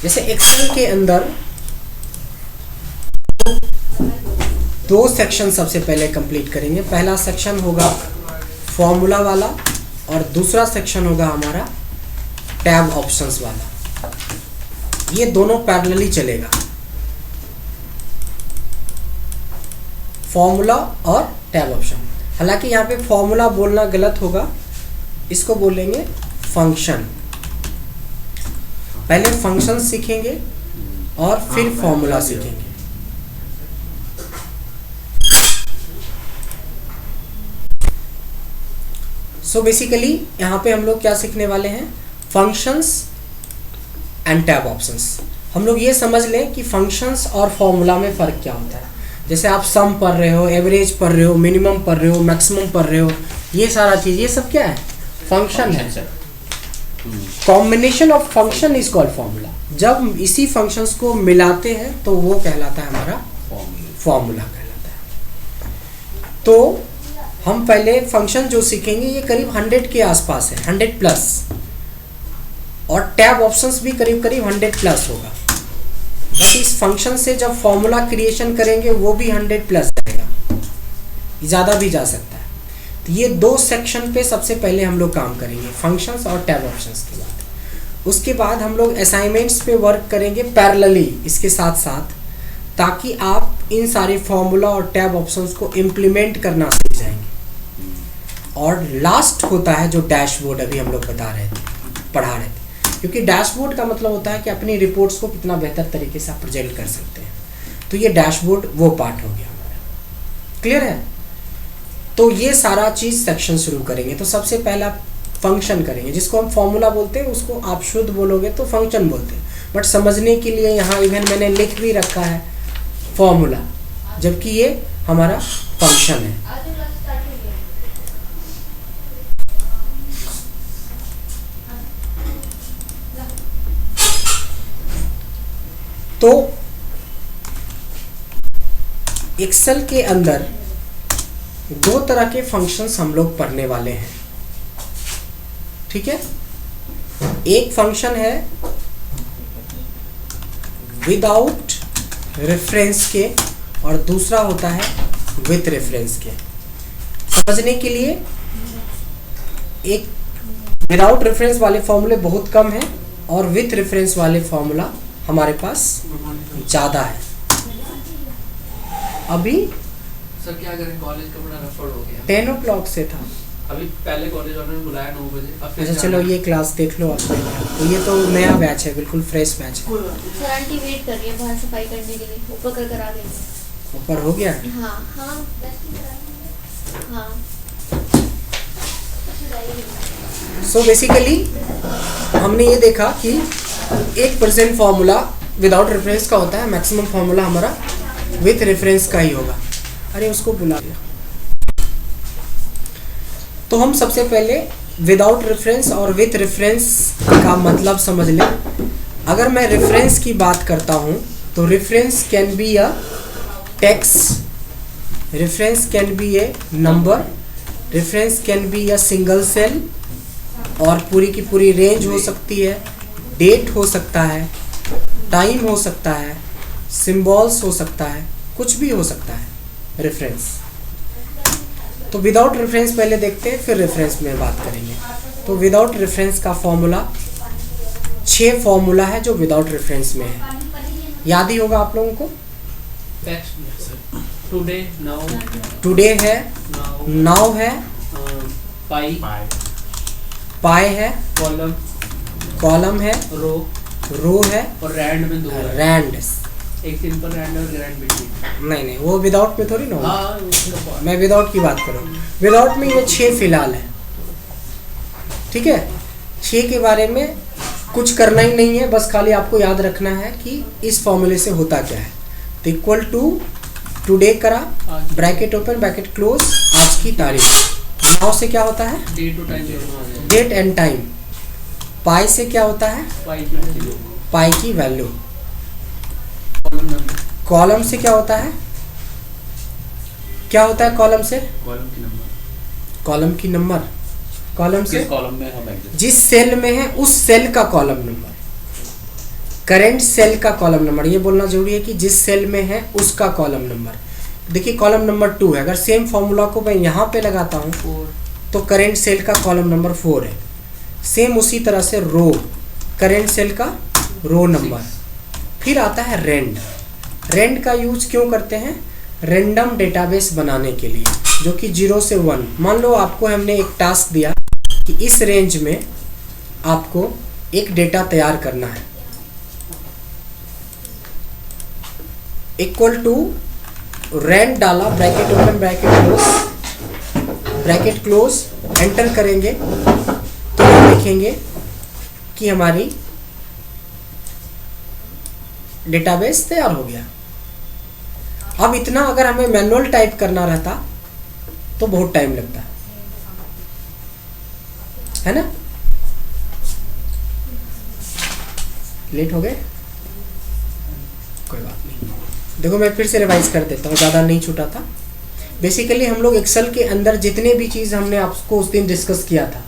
जैसे एक्सेल के अंदर दो सेक्शन सबसे पहले कंप्लीट करेंगे। पहला सेक्शन होगा फॉर्मूला वाला और दूसरा सेक्शन होगा हमारा टैब ऑप्शंस वाला। ये दोनों पैरेलली चलेगा, फॉर्मूला और टैब ऑप्शन। हालांकि यहाँ पे फॉर्मूला बोलना गलत होगा, इसको बोलेंगे फंक्शन। पहले फंक्शन सीखेंगे और फिर फॉर्मूला सीखेंगे। सो बेसिकली यहाँ पे हम लोग क्या सीखने वाले हैं, फंक्शंस एंड टैब ऑप्शंस। हम लोग ये समझ लें कि फंक्शंस और फॉर्मूला में फ़र्क क्या होता है। जैसे आप सम पढ़ रहे हो, एवरेज पढ़ रहे हो, मिनिमम पढ़ रहे हो, मैक्सिमम पढ़ रहे हो, ये सारा चीज़, ये सब क्या है, फंक्शन है। Combination of function is called formula. जब इसी फंक्शंस को मिलाते हैं तो वो कहलाता है हमारा फॉर्मूला कहलाता है। तो हम पहले फंक्शन जो सीखेंगे ये करीब 100 के आसपास है, 100 प्लस, और टैब ऑप्शंस भी करीब करीब 100 प्लस होगा। बट इस फंक्शन से जब फॉर्मूला क्रिएशन करेंगे वो भी 100 प्लस रहेगा, ज़्यादा भी जा सकता है। तो ये दो सेक्शन पे सबसे पहले हम लोग काम करेंगे, फंक्शंस और टैब ऑप्शंस के बाद। उसके बाद हम लोग असाइनमेंट्स पे वर्क करेंगे पैरेलली इसके साथ साथ, ताकि आप इन सारे फॉर्मूला और टैब ऑप्शंस को इम्प्लीमेंट करना सीख जाएंगे। और लास्ट होता है जो डैशबोर्ड, अभी हम लोग पढ़ा रहे थे, क्योंकि डैशबोर्ड का मतलब होता है कि अपनी रिपोर्ट्स को कितना बेहतर तरीके से आप प्रेजेंट कर सकते हैं। तो ये डैशबोर्ड वो पार्ट हो गया हमारा, क्लियर है। तो ये सारा चीज़ सेक्शन शुरू करेंगे। तो सबसे पहला फंक्शन करेंगे, जिसको हम फॉर्मूला बोलते हैं उसको आप शुद्ध बोलोगे तो फंक्शन बोलते हैं, बट समझने के लिए यहाँ इवन मैंने लिख भी रखा है फॉर्मूला, जबकि ये हमारा फंक्शन है। तो एक्सेल के अंदर दो तरह के फंक्शंस हम लोग पढ़ने वाले हैं, ठीक है। एक फंक्शन है विदाउट रेफरेंस के और दूसरा होता है विथ रेफरेंस के। समझने के लिए, एक विदाउट रेफरेंस वाले फॉर्मूले बहुत कम हैं और विथ रेफरेंस वाले फॉर्मूला हमारे पास ज़्यादा है। अभी सर क्या करें, कॉलेज का बड़ा रफड़ हो गया। 10 o'clock से था, अभी पहले कॉलेज वालों ने बुलाया 9 बजे। अच्छा चलो ये क्लास देख लो आप। तो ये तो नया बैच है, बिल्कुल फ्रेश बैच है। सर आंटी वेट कर रही है बाहर सफाई करने के लिए, ऊपर कर करा देंगे। ऊपर हो गया? हाँ हाँ हाँ। सो बेसिकली हमने ये देखा कि 1% फॉर्मूला विदाउट रेफरेंस का होता है, मैक्सिमम फॉर्मूला हमारा विथ रेफरेंस का ही होगा। अरे उसको बुला दिया। तो हम सबसे पहले विदाउट रेफरेंस और विथ रेफरेंस का मतलब समझ लें। अगर मैं रेफरेंस की बात करता हूँ तो reference can be a text, reference can be a number, reference can be a single cell, और पूरी की पूरी रेंज हो सकती है, डेट हो सकता है, टाइम हो सकता है, सिंबल्स हो सकता है, कुछ भी हो सकता है रेफरेंस। तो विदाउट रेफरेंस पहले देखते हैं, फिर रेफरेंस में बात करेंगे। तो विदाउट रेफरेंस का फॉर्मूला 6 फॉर्मूला है जो विदाउट रेफरेंस में है, याद ही होगा आप लोगों को। टुडे, नाउ, टुडे है, नाउ है, पाई है, कॉलम है, रो है, और रैंड में 2 है। रैंड, एक सिंपल रैंड और ग्रैंड बिटवीन। नहीं वो विदाउट में थोड़ी ना होगा। हाँ, मैं विदाउट की बात करूँ। विदाउट में ये 6 फिलहाल है, ठीक है। 6 के बारे में कुछ करना ही नहीं है, बस खाली आपको याद रखना है कि इस फॉर्मूले से होता क्या है। तो इक्वल टू टुडे करा, ब्रैकेट ओपन ब्रैकेट क्लोज, आज की तारीख। नाउ से क्या होता है, डेट एंड टाइम। पाई से क्या होता है, पाई की वैल्यू। कॉलम से क्या होता है, क्या होता है कॉलम से, कॉलम की नंबर। कॉलम से कॉलम में हम जिस सेल में है उस सेल का कॉलम नंबर। करेंट सेल का कॉलम नंबर, ये बोलना जरूरी है कि जिस सेल में है उसका कॉलम नंबर। देखिए कॉलम नंबर 2 है, अगर सेम फॉर्मूला को मैं यहाँ पे लगाता हूँ 4 तो करेंट सेल का कॉलम नंबर 4 है। सेम उसी तरह से रो, करेंट सेल का रो नंबर। फिर आता है रेंड। रेंड का यूज क्यों करते हैं? रैंडम डेटाबेस बनाने के लिए, जो कि 0 से 1। मान लो आपको हमने एक टास्क दिया कि इस रेंज में आपको एक डेटा तैयार करना है, इक्वल टू रेंड डाला, bracket open bracket close, enter करेंगे तो हम देखेंगे कि हमारी डेटाबेस तैयार हो गया। अब इतना अगर हमें मैनुअल टाइप करना रहता तो बहुत टाइम लगता है ना। लेट हो गए, कोई बात नहीं। देखो मैं फिर से रिवाइज कर देता हूँ, ज़्यादा नहीं छूटा था। बेसिकली हम लोग एक्सेल के अंदर जितने भी चीज़ हमने आपको उस दिन डिस्कस किया था,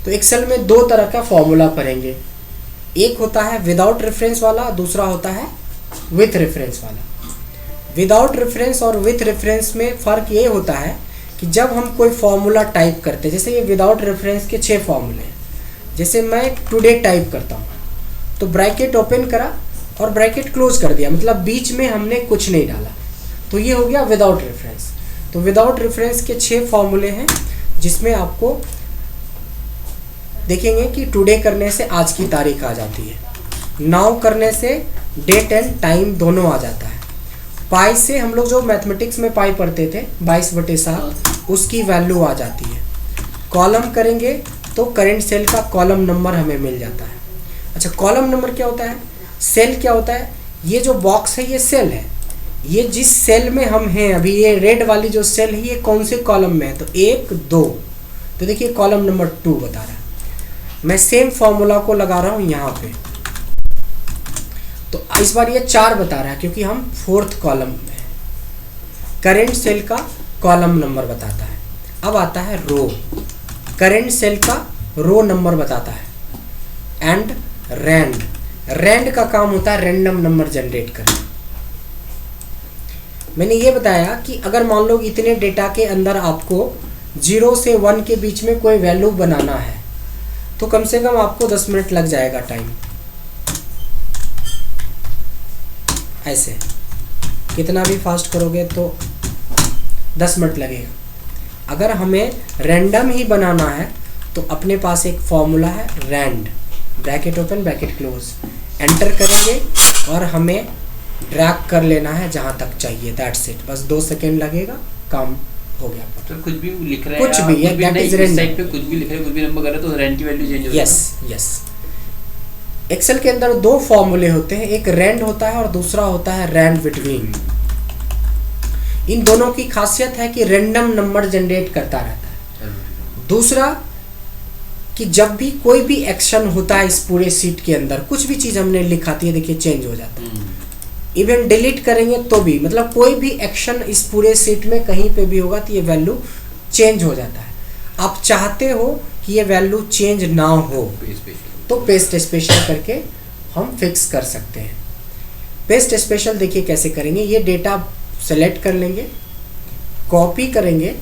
तो एक्सेल में 2 तरह का फॉर्मूला पढ़ेंगे। एक होता है विदाउट रेफरेंस वाला, दूसरा होता है विथ रेफरेंस वाला। विदाउट रेफरेंस और विथ रेफरेंस में फ़र्क ये होता है कि जब हम कोई फॉर्मूला टाइप करते हैं, जैसे ये विदाउट रेफरेंस के 6 फॉर्मूले हैं। जैसे मैं टुडे टाइप करता हूँ तो ब्रैकेट ओपन करा और ब्रैकेट क्लोज कर दिया, मतलब बीच में हमने कुछ नहीं डाला, तो ये हो गया विदाउट रेफरेंस। तो विदाउट रेफरेंस के 6 फॉर्मूले हैं, जिसमें आपको देखेंगे कि टुडे करने से आज की तारीख आ जाती है, नाउ करने से डेट एंड टाइम दोनों आ जाता है, पाई से हम लोग जो मैथमेटिक्स में पाई पढ़ते थे 22/7 उसकी वैल्यू आ जाती है, कॉलम करेंगे तो करेंट सेल का कॉलम नंबर हमें मिल जाता है। अच्छा, कॉलम नंबर क्या होता है, सेल क्या होता है? ये जो बॉक्स है ये सेल है, ये जिस सेल में हम हैं अभी, ये रेड वाली जो सेल है ये कौन से कॉलम में है, तो 1 2, तो देखिए कॉलम नंबर 2 बता रहा है। मैं सेम फॉर्मूला को लगा रहा हूँ यहाँ पे, तो इस बार ये 4 बता रहा है क्योंकि हम 4th कॉलम में हैं। करेंट सेल का कॉलम नंबर बताता है। अब आता है रो, करेंट सेल का रो नंबर बताता है। एंड रैंड, रैंड का काम होता है रैंडम नंबर जनरेट करना। मैंने ये बताया कि अगर मान लो इतने डेटा के अंदर आपको 0 से 1 के बीच में कोई वैल्यू बनाना है तो कम से कम आपको 10 मिनट लग जाएगा टाइम। ऐसे कितना भी फास्ट करोगे तो 10 मिनट लगेगा। अगर हमें रैंडम ही बनाना है तो अपने पास एक फॉर्मूला है rand, bracket open bracket close, enter करेंगे और हमें ड्रैग कर लेना है जहाँ तक चाहिए, दैट्स इट। बस 2 सेकेंड लगेगा, काम हो गया। तो कुछ भी लिख रहे हैं, कुछ भी है, दैट इज रैंडम। साइड पे कुछ भी लिख रहे हैं, कुछ भी नंबर कर रहे हैं तो रैंड की वैल्यू चेंज हो जाएगी। यस। एक्सेल के अंदर 2 फॉर्मूले होते हैं, एक रैंड होता है और दूसरा होता है रैंड बिटवीन। इन दोनों की खासियत है कि रैंडम नंबर जनरेट करता रहता है। दूसरा कि जब भी कोई भी एक्शन होता है इस पूरे सीट के अंदर, कुछ भी चीज़ हमने लिखाती है, देखिए चेंज हो जाता है। इवन डिलीट करेंगे तो भी, मतलब कोई भी एक्शन इस पूरे सीट में कहीं पे भी होगा तो ये वैल्यू चेंज हो जाता है। आप चाहते हो कि ये वैल्यू चेंज ना हो तो पेस्ट स्पेशल करके हम फिक्स कर सकते हैं। पेस्ट स्पेशल देखिए कैसे करेंगे, ये डेटा सेलेक्ट कर लेंगे, कॉपी करेंगे,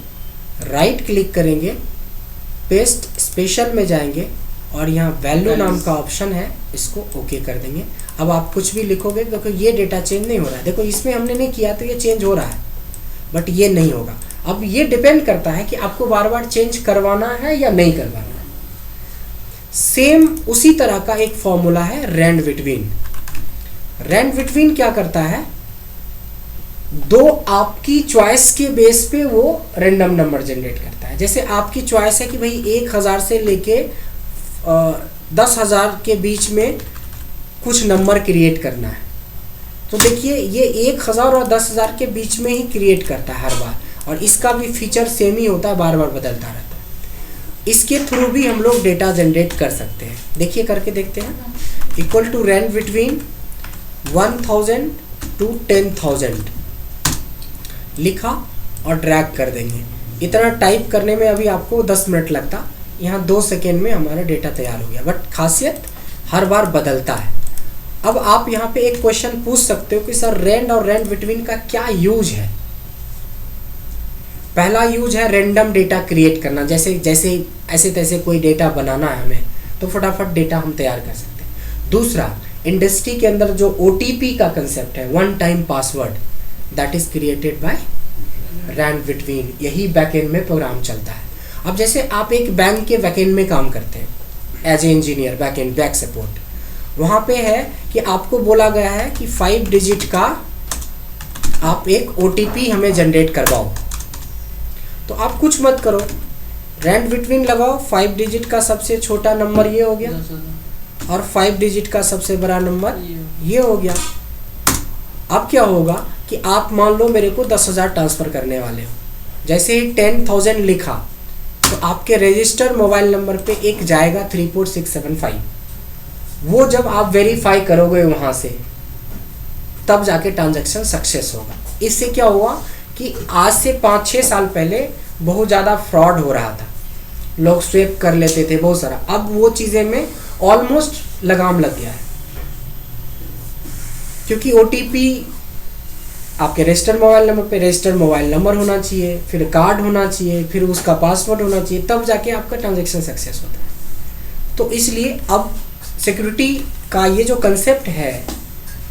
राइट क्लिक करेंगे, पेस्ट स्पेशल में जाएंगे और यहाँ वैल्यू नाम का ऑप्शन है, इसको ओके कर देंगे। अब आप कुछ भी लिखोगे क्योंकि ये डेटा चेंज नहीं हो रहा है, देखो इसमें हमने नहीं किया तो ये चेंज हो रहा है, बट ये नहीं होगा। अब ये डिपेंड करता है कि आपको बार बार चेंज करवाना है या नहीं करवाना है। सेम उसी तरह का एक फॉर्मूला है रैंड बिटवीन। रैंड बिटवीन क्या करता है, 2 आपकी चॉइस के बेस पे वो रैंडम नंबर जनरेट करता है। जैसे आपकी चॉइस है कि भाई 1000 से लेके 10,000 के बीच में कुछ नंबर क्रिएट करना है, तो देखिए ये 1000 और 10,000 के बीच में ही क्रिएट करता है हर बार, और इसका भी फीचर सेम ही होता है, बार बार बदलता रहता है। इसके थ्रू भी हम लोग डेटा जनरेट कर सकते हैं। देखिए करके देखते हैं। Equal to rand between 1000 to 10,000 लिखा और ड्रैग कर देंगे। इतना टाइप करने में अभी आपको 10 मिनट लगता, यहाँ 2 सेकेंड में हमारा डेटा तैयार हो गया। बट खासियत हर बार बदलता है, अब आप यहाँ पे एक क्वेश्चन पूछ सकते हो कि सर रेंड और रेंड बिटवीन का क्या यूज है। पहला यूज है रैंडम डेटा क्रिएट करना, जैसे जैसे ऐसे तैसे कोई डेटा बनाना है हमें तो फटाफट डेटा हम तैयार कर सकते हैं। दूसरा, इंडस्ट्री के अंदर जो OTP का कंसेप्ट है, one time password, that is created by rand between, यही बैकएंड में प्रोग्राम चलता है। अब जैसे आप एक बैंक के बैकएंड में काम करते हैं as a engineer, backend back support, वहाँ पे है कि आपको बोला गया है कि 5 डिजिट का आप एक OTP हमें जनरेट करवाओ, तो आप कुछ मत करो, रैंड बिटवीन लगाओ, 5 डिजिट का सबसे छोटा नंबर ये हो गया और 5 डिजिट का सबसे बड़ा नंबर ये हो गया। अब क्या होगा कि आप मान लो मेरे को 10,000 ट्रांसफ़र करने वाले हो, जैसे ही 10,000 लिखा तो आपके रजिस्टर मोबाइल नंबर पे एक जाएगा 34675, वो जब आप वेरीफाई करोगे वहाँ से तब जाके ट्रांजैक्शन सक्सेस होगा। इससे क्या हुआ कि आज से 5-6 साल पहले बहुत ज़्यादा फ्रॉड हो रहा था, लोग स्वेप कर लेते थे बहुत सारा, अब वो चीज़ें में ऑलमोस्ट लगाम लग गया है, क्योंकि OTP आपके रजिस्टर मोबाइल नंबर पे रजिस्टर मोबाइल नंबर होना चाहिए, फिर कार्ड होना चाहिए, फिर उसका पासवर्ड होना चाहिए, तब जाके आपका ट्रांजैक्शन सक्सेस होता है। तो इसलिए अब सिक्योरिटी का ये जो कंसेप्ट है,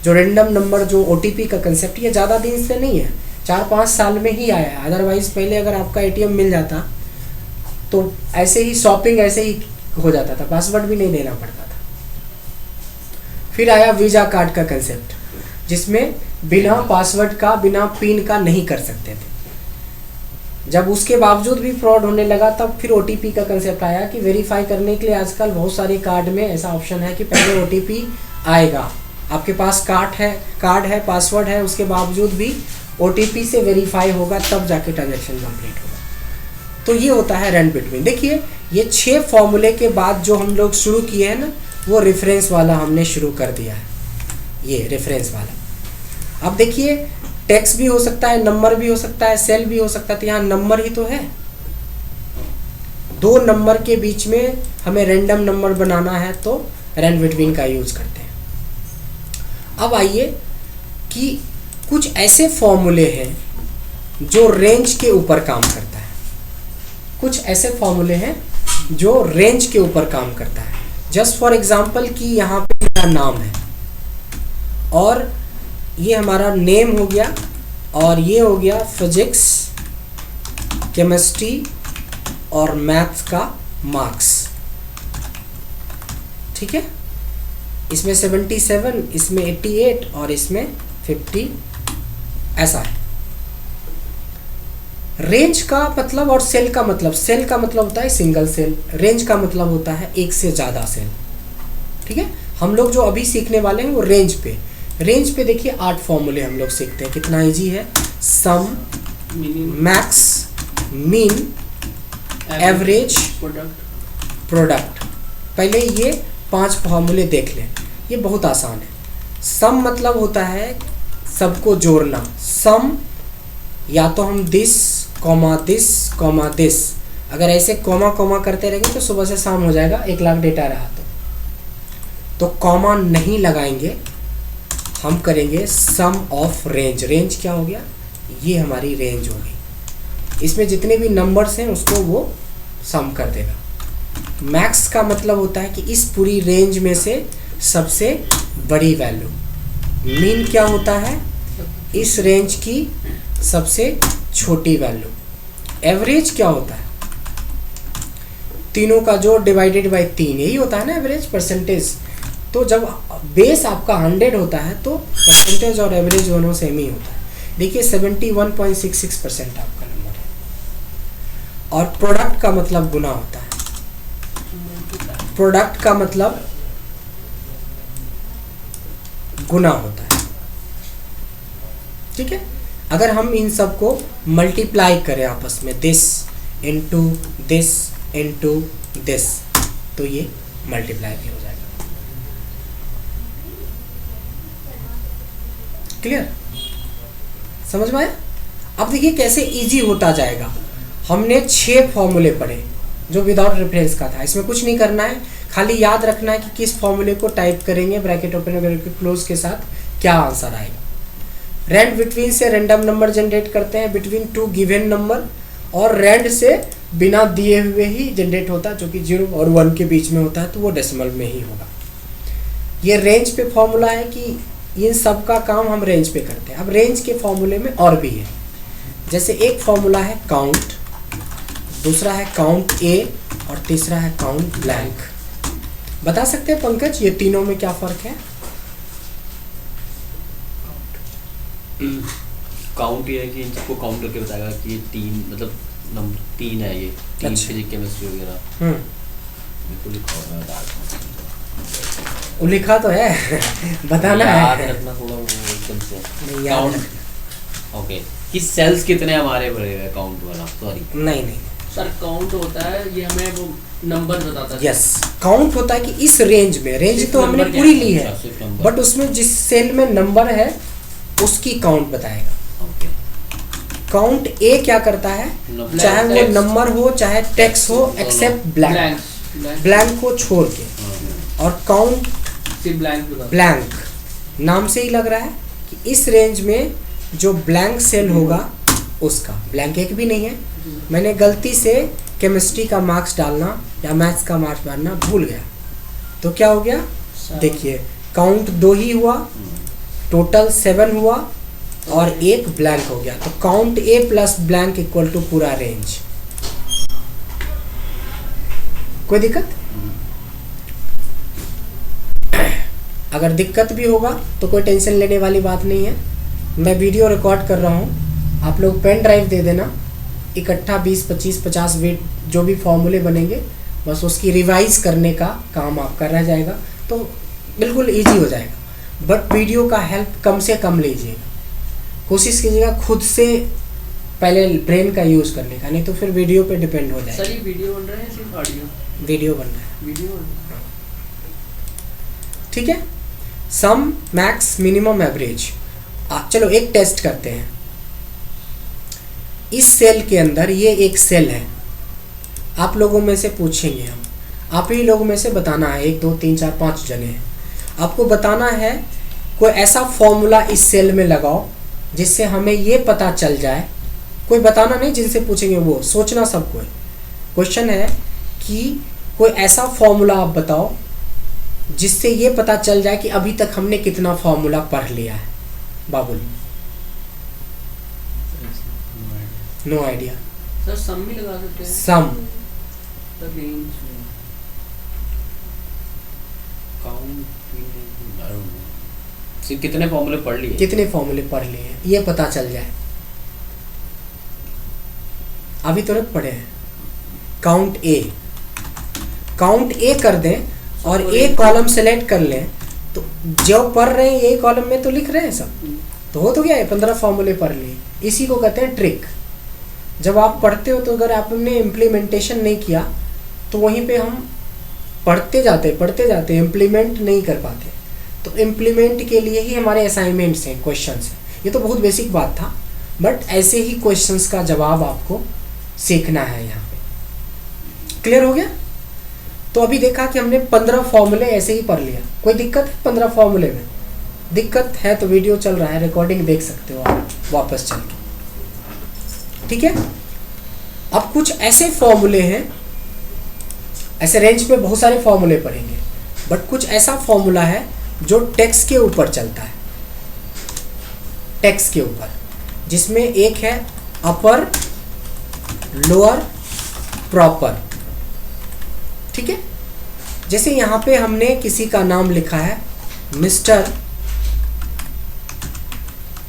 जो रैंडम नंबर, जो OTP का कंसेप्ट, ये ज़्यादा दिन से नहीं है, 4-5 साल में ही आया है। अदरवाइज़ पहले अगर आपका ATM मिल जाता तो ऐसे ही शॉपिंग ऐसे ही हो जाता था, पासवर्ड भी नहीं देना पड़ता था। फिर आया वीज़ा कार्ड का कंसेप्ट, जिसमें बिना पासवर्ड का, बिना पिन का नहीं कर सकते थे। जब उसके बावजूद भी फ्रॉड होने लगा तब फिर OTP का कंसेप्ट आया कि वेरीफाई करने के लिए आजकल बहुत सारे कार्ड में ऐसा ऑप्शन है कि पहले OTP आएगा, आपके पास कार्ड है, पासवर्ड है, उसके बावजूद भी OTP से वेरीफाई होगा, तब जाके ट्रांजैक्शन कंप्लीट होगा। तो ये होता है रैंड बिटवीन। देखिए ये 6 फॉर्मूले के बाद जो हम लोग शुरू किए हैं ना, वो रेफरेंस वाला हमने शुरू कर दिया है, ये रेफरेंस वाला। अब देखिए टेक्स्ट भी हो सकता है, नंबर भी हो सकता है, सेल भी हो सकता है, तो यहाँ नंबर ही तो है। 2 नंबर के बीच में हमें रैंडम नंबर बनाना है तो रैंड बिटवीन का यूज करते हैं। अब आइए कि कुछ ऐसे फॉर्मूले हैं जो रेंज के ऊपर काम करता है, कुछ ऐसे फॉर्मूले हैं जो रेंज के ऊपर काम करता है। जस्ट फॉर एग्जांपल कि यहाँ पे मेरा नाम है और ये हमारा नेम हो गया और ये हो गया फिजिक्स, केमिस्ट्री और मैथ्स का मार्क्स, ठीक है। इसमें 77, इसमें 88 और इसमें 50 ऐसा है। रेंज का मतलब और सेल का मतलब, सेल का मतलब होता है सिंगल सेल, रेंज का मतलब होता है एक से ज़्यादा सेल, ठीक है। हम लोग जो अभी सीखने वाले हैं वो रेंज पे देखिए 8 फॉर्मूले हम लोग सीखते हैं, कितना इजी है। सम, मैक्स, मीन, एवरेज, प्रोडक्ट। पहले ये 5 फॉर्मूले देख लें, ये बहुत आसान है। सम मतलब होता है सबको जोड़ना, सम या तो हम दिस कॉमा दिस, अगर ऐसे कॉमा करते रहेंगे तो सुबह से शाम हो जाएगा, 1 लाख डेटा रहा तो कॉमा नहीं लगाएंगे, हम करेंगे सम ऑफ रेंज। रेंज क्या हो गया, ये हमारी रेंज होगी, इसमें जितने भी नंबर्स हैं उसको वो सम कर देगा। मैक्स का मतलब होता है कि इस पूरी रेंज में से सबसे बड़ी वैल्यू। मीन क्या होता है, इस रेंज की सबसे छोटी वैल्यू। एवरेज क्या होता है, तीनों का जोड़ डिवाइडेड बाय 3, यही होता है ना एवरेज, परसेंटेज। तो जब बेस आपका 100 होता है तो परसेंटेज और एवरेज दोनों सेम ही होता है। देखिए 71.66% आपका नंबर है। और प्रोडक्ट का मतलब गुना होता है, प्रोडक्ट का मतलब गुना होता है, ठीक है। अगर हम इन सबको मल्टीप्लाई करें आपस में, दिस इंटू दिस, तो ये मल्टीप्लाई भी हो जाएगा। क्लियर, समझ में आया? अब देखिए कैसे इजी होता जाएगा। हमने 6 फॉर्मूले पढ़े जो विदाउट रेफरेंस का था, इसमें कुछ नहीं करना है, खाली याद रखना है कि किस फॉर्मूले को टाइप करेंगे ब्रैकेट ओपन ब्रैकेट क्लोज के साथ, क्या आंसर आएगा। रैंड बिटवीन से रैंडम नंबर जनरेट करते हैं बिटवीन टू गिवन नंबर, और रैंड से बिना दिए हुए ही जनरेट होता है, जो कि 0 और 1 के बीच में होता है, तो वो डेसिमल में ही होगा। ये रेंज पे फॉर्मूला है कि इन सब का काम हम रेंज पे करते हैं। अब रेंज के फॉर्मूले में और भी है, जैसे एक फॉर्मूला है काउंट, दूसरा है काउंट ए और तीसरा है काउंट ब्लैंक। बता सकते हैं पंकज ये तीनों में क्या फ़र्क है? काउंट ये है कि इन सबको काउंट करके बताएगा कि ये 3 मतलब नंबर 3 है, ये 3 अच्छा। फिजिक्स केमिस्ट्री वगैरह। मेरे को लिखा हुआ है, बता दूँ। वो लिखा तो है बताना याद है। रखना थोड़ा वो एकदम से। नहीं, याद काउंट रखना। ओके कि सेल्स कितने हमारे भरे हुए काउंट वाला, सॉरी। नहीं नहीं, सर काउंट होता है ये हमें वो नंबर बताता है। यस, काउंट होता है कि इस रेंज में, रेंज सिर्फ तो हमने नंबर क्या पूरी है? ली है, अच्छा, सिर्फ नंबर। बट उसमें जिस सेल में नंबर है उसकी काउंट बताएगा। ओके काउंट ए क्या करता है, नंबर। चाहे वो Text। नंबर हो चाहे टेक्स्ट हो, एक्सेप्ट ब्लैंक, ब्लैंक ब्लैंक को छोड़ के। और काउंट सिर्फ ब्लैंक बताता है। ब्लैंक नाम से ही लग रहा है कि इस रेंज में जो ब्लैंक सेल होगा उसका, ब्लैंक एक भी नहीं है, मैंने गलती से केमिस्ट्री का मार्क्स डालना या मैथ्स का मार्क्स डालना भूल गया, तो क्या हो गया, देखिए काउंट 2 ही हुआ, टोटल 7 हुआ और एक ब्लैंक हो गया, तो count A plus blank equal to पूरा रेंज। कोई दिक्कत? अगर दिक्कत भी होगा तो कोई टेंशन लेने वाली बात नहीं है, मैं वीडियो रिकॉर्ड कर रहा हूँ, आप लोग पेन ड्राइव दे देना, इकट्ठा 20, 25, 50 वेट जो भी फॉर्मूले बनेंगे बस उसकी रिवाइज करने का काम आपका रह जाएगा, तो बिल्कुल इजी हो जाएगा। बट वीडियो का हेल्प कम से कम लीजिएगा, कोशिश कीजिएगा खुद से पहले ब्रेन का यूज़ करने का, नहीं तो फिर वीडियो पे डिपेंड हो सर जाएगा। ये वीडियो बन रहा है या सिर्फ ऑडियो? वीडियो बन रहा है, वीडियो बन रहा है। ठीक है। सम, मैक्स, मिनिमम, एवरेज। चलो एक टेस्ट करते हैं। इस सेल के अंदर ये एक सेल है, आप लोगों में से पूछेंगे हम, आप ही लोगों में से बताना है, 1 2 3 4 5 जने हैं, आपको बताना है कोई ऐसा फॉर्मूला इस सेल में लगाओ जिससे हमें ये पता चल जाए, कोई बताना नहीं, जिनसे पूछेंगे वो सोचना सबको है। क्वेश्चन है कि कोई ऐसा फॉर्मूला आप बताओ जिससे ये पता चल जाए कि अभी तक हमने कितना फॉर्मूला पढ़ लिया है। बाबुल, नो आइडिया। सर सम भी लगा सकते हैं। सम, सर रेंज काउंट सिर्फ कितने फॉर्मूले पढ़ लिए, कितने फॉर्मूले पढ़ लिए हैं ये पता चल जाए, अभी तो रख पढ़े हैं। काउंट ए, काउंट ए कर दें और ए कॉलम सेलेक्ट कर लें, तो जो पढ़ रहे हैं ए कॉलम में तो लिख रहे हैं सब, तो हो तो गया है, 15 फॉर्मूले पढ़ लिए। इसी को कहते हैं ट्रिक। जब आप पढ़ते हो तो अगर आपने इम्प्लीमेंटेशन नहीं किया तो वहीं पे हम पढ़ते जाते इम्प्लीमेंट नहीं कर पाते, तो इम्प्लीमेंट के लिए ही हमारे असाइनमेंट्स हैं, क्वेश्चंस हैं। ये तो बहुत बेसिक बात था, बट ऐसे ही क्वेश्चंस का जवाब आपको सीखना है यहाँ पे। क्लियर हो गया? तो अभी देखा कि हमने 15 फॉर्मूले ऐसे ही पढ़ लिया। कोई दिक्कत है 15 फॉर्मूले में? दिक्कत है तो वीडियो चल रहा है, रिकॉर्डिंग देख सकते हो आप वापस चल के, ठीक है। अब कुछ ऐसे फॉर्मूले हैं, ऐसे रेंज पे बहुत सारे फॉर्मूले पढ़ेंगे, बट कुछ ऐसा फॉर्मूला है जो टेक्स्ट के ऊपर चलता है, टेक्स्ट के ऊपर, जिसमें एक है अपर, लोअर, प्रॉपर, ठीक है। जैसे यहाँ पे हमने किसी का नाम लिखा है मिस्टर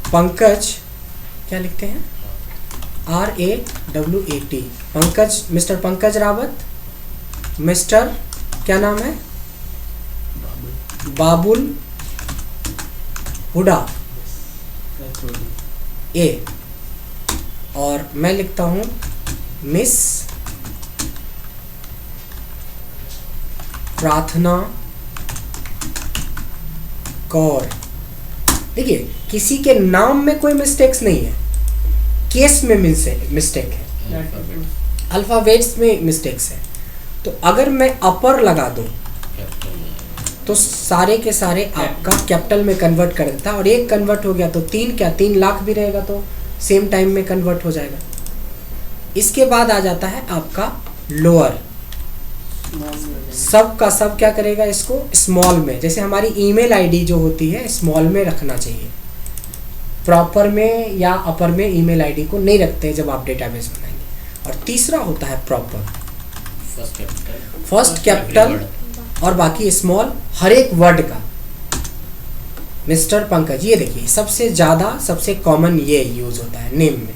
पंकज, क्या लिखते हैं, RAWAT, Pankaj, mister Pankaj Rawat, mister क्या नाम है, बाबुल हुडा ए, और मैं लिखता हूँ मिस प्रार्थना कौर। देखिए किसी के नाम में कोई मिस्टेक्स नहीं है, केस में मिस्टेक है, अल्फ़ाबेट्स में मिस्टेक्स है। तो अगर मैं अपर लगा दूं तो सारे के सारे आपका कैपिटल में कन्वर्ट कर देता है, और एक कन्वर्ट हो गया तो 3 लाख भी रहेगा तो सेम टाइम में कन्वर्ट हो जाएगा। इसके बाद आ जाता है आपका लोअर, सब का सब क्या करेगा, इसको स्मॉल में, जैसे हमारी ईमेल आईडी जो होती है स्मॉल में रखना चाहिए, प्रॉपर में या अपर में ईमेल आईडी को नहीं रखते जब आप डेटाबेस बनाएंगे। और तीसरा होता है प्रॉपर, फर्स्ट कैपिटल और बाकी स्मॉल हर एक वर्ड का। मिस्टर पंकज, ये देखिए सबसे ज़्यादा सबसे कॉमन ये यूज़ होता है नेम में,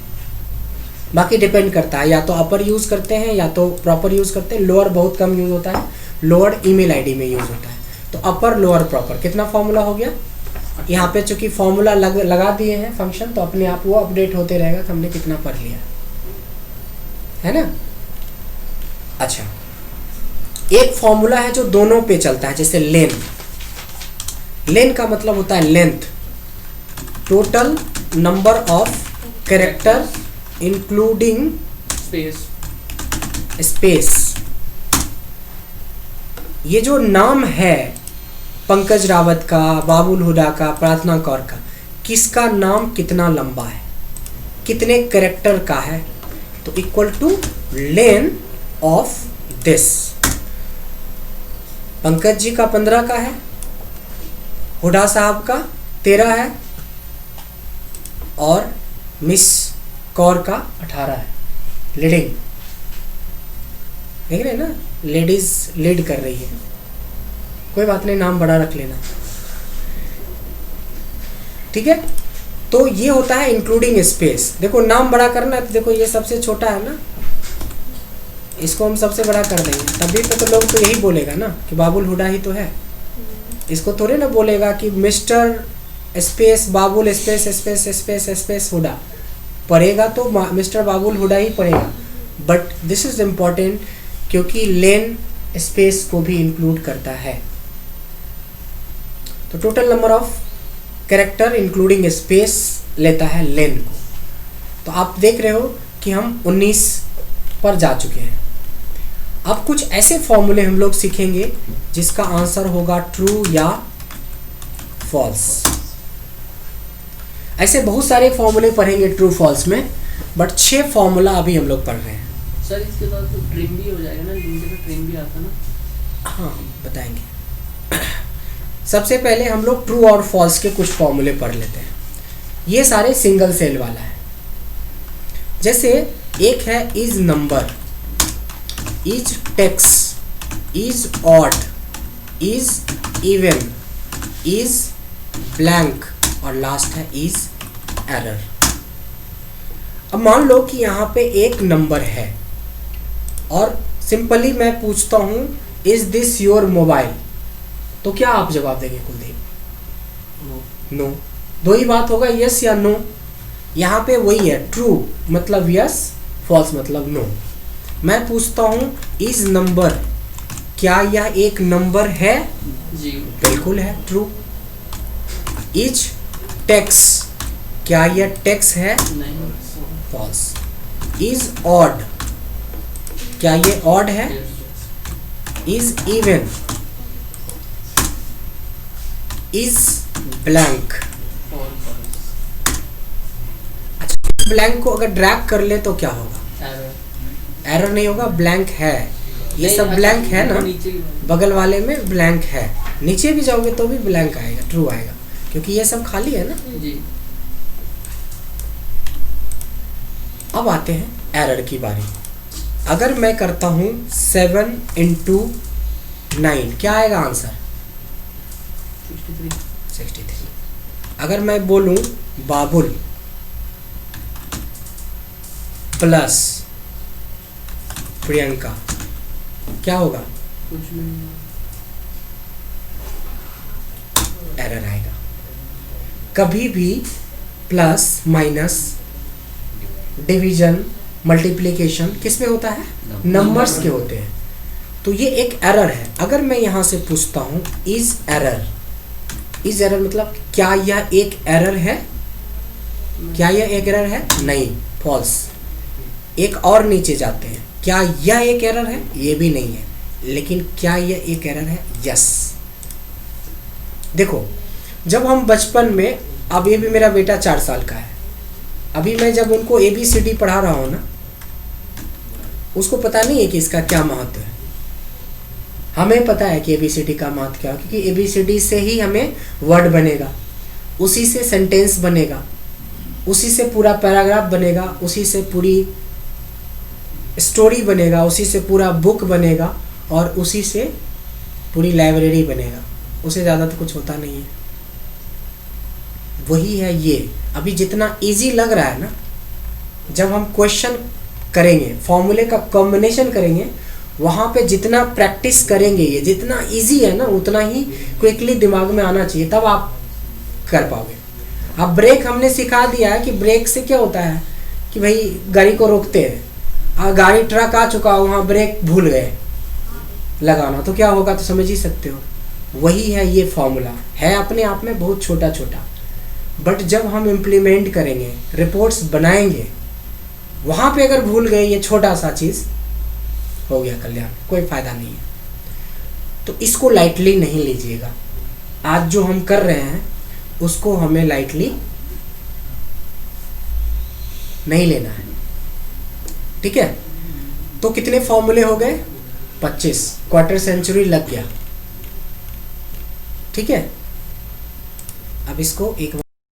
बाकी डिपेंड करता है, या तो अपर यूज़ करते हैं या तो प्रॉपर यूज़ करते हैं। लोअर बहुत कम यूज़ होता है, लोअर ईमेल आईडी में यूज़ होता है। तो अपर लोअर प्रॉपर कितना फॉर्मूला हो गया, यहाँ पे चूंकि फॉर्मूला लगा दिए हैं फंक्शन, तो अपने आप वो अपडेट होते रहेगा कि हमने कितना पढ़ लिया है ना। अच्छा, एक फॉर्मूला है जो दोनों पे चलता है, जैसे लेन। लेन का मतलब होता है length, total number of character including space. ये जो नाम है पंकज रावत का, बाबुल हुडा का, प्रार्थना कौर का, किसका नाम कितना लंबा है, कितने कैरेक्टर का है, तो equal to length of this. Pankaj ji का 15 का है, हुडा साहब का 13 है, और मिस कौर का 18 है। लीडिंग, देख रहे हैं ना, लेडीज लीड कर रही है, कोई बात नहीं, नाम बड़ा रख लेना, ठीक है। तो ये होता है इंक्लूडिंग स्पेस। देखो नाम बड़ा करना है तो देखो ये सबसे छोटा है ना, इसको हम सबसे बड़ा कर देंगे, तभी तो लोग तो यही बोलेगा ना कि बाबुल हुडा ही तो है। इसको थोड़े ना बोलेगा कि mister space Babul space space space space Huda, पढ़ेगा तो मिस्टर बाबुल हुडा ही पढ़ेगा। बट दिस इज इम्पॉर्टेंट क्योंकि लेन स्पेस को भी इंक्लूड करता है। तो total number of character including space लेता है लेन को। तो आप देख रहे हो कि हम 19 पर जा चुके हैं। अब कुछ ऐसे फॉर्मूले हम लोग सीखेंगे जिसका आंसर होगा ट्रू या फॉल्स। ऐसे बहुत सारे फॉर्मूले पढ़ेंगे ट्रू फॉल्स में, बट 6 फॉर्मूला अभी हम लोग पढ़ रहे हैं। सर इसके बाद तो ट्रिम भी हो जाएगा ना, ट्रिम भी आता ना। हाँ बताएंगे। सबसे पहले हम लोग ट्रू और फॉल्स के कुछ फॉर्मूले पढ़ लेते हैं। ये सारे सिंगल सेल वाला है। जैसे एक है is number, is text, is odd, is even, is blank, और लास्ट है इज एरर। अब मान लो कि यहाँ पे एक नंबर है और सिंपली मैं पूछता हूँ इज दिस योर मोबाइल, तो क्या आप जवाब देंगे कुलदीप? नो। दो ही बात होगा, यस या नो। यहाँ पे वही है, ट्रू मतलब यस, फॉल्स मतलब नो। मैं पूछता हूँ इज नंबर, क्या यह एक नंबर है? जी बिल्कुल है, ट्रू। इज टेक्स, क्या यह टेक्स है? नहीं। फॉल्स। इज ऑड, क्या ये ऑड है? Is even, is blank. अच्छा, ब्लैंक को अगर ड्रैग कर ले तो क्या होगा? एरर नहीं होगा, ब्लैंक है। ये सब ब्लैंक है ना, बगल वाले में ब्लैंक है, नीचे भी जाओगे तो भी ब्लैंक आएगा, ट्रू आएगा, क्योंकि ये सब खाली है ना। जी। अब आते हैं एरर की बारी। अगर मैं करता हूँ 7 × 9, क्या आएगा आंसर? 63। अगर मैं बोलूँ बाबुल प्लस प्रियंका, क्या होगा? कुछ नहीं। एरर आएगा। कभी भी प्लस माइनस डिवीजन मल्टीप्लिकेशन किस में होता है? नंबर्स के होते हैं। तो ये एक एरर है। अगर मैं यहाँ से पूछता हूँ इज एरर, इज एरर मतलब क्या यह एक एरर है? क्या यह एक एरर है? नहीं, फॉल्स। एक और नीचे जाते हैं, क्या यह एक एरर है? ये भी नहीं है। लेकिन क्या यह एक एरर है? यस। देखो, जब हम बचपन में, अब ये भी मेरा बेटा 4 साल का है, अभी मैं जब उनको ABCD पढ़ा रहा हूँ ना, उसको पता नहीं है कि इसका क्या महत्व है। हमें पता है कि ABCD का महत्व क्या है, क्योंकि ABCD से ही हमें वर्ड बनेगा, उसी से सेंटेंस बनेगा, उसी से पूरा पैराग्राफ बनेगा, उसी से पूरी स्टोरी बनेगा, उसी से पूरा बुक बनेगा, और उसी से पूरी लाइब्रेरी बनेगा। उससे ज़्यादा तो कुछ होता नहीं है। वही है ये। अभी जितना इजी लग रहा है ना, जब हम क्वेश्चन करेंगे, फॉर्मूले का कॉम्बिनेशन करेंगे, वहाँ पे जितना प्रैक्टिस करेंगे, ये जितना इजी है ना, उतना ही क्विकली दिमाग में आना चाहिए, तब आप कर पाओगे। अब ब्रेक हमने सिखा दिया है कि ब्रेक से क्या होता है कि भाई गाड़ी को रोकते हैं, गाड़ी ट्रक आ चुका हो, वहाँ ब्रेक भूल गए लगाना, तो क्या होगा, तो समझ ही सकते हो। वही है ये फॉर्मूला, है अपने आप में बहुत छोटा छोटा, बट जब हम इम्प्लीमेंट करेंगे, रिपोर्ट्स बनाएंगे, वहाँ पे अगर भूल गए ये छोटा सा चीज़, हो गया कल्याण, कोई फ़ायदा नहीं है। तो इसको लाइटली नहीं लीजिएगा। आज जो हम कर रहे हैं उसको हमें लाइटली नहीं लेना है, ठीक है। तो कितने फॉर्मूले हो गए? 25, क्वार्टर सेंचुरी लग गया, ठीक है। अब इसको एक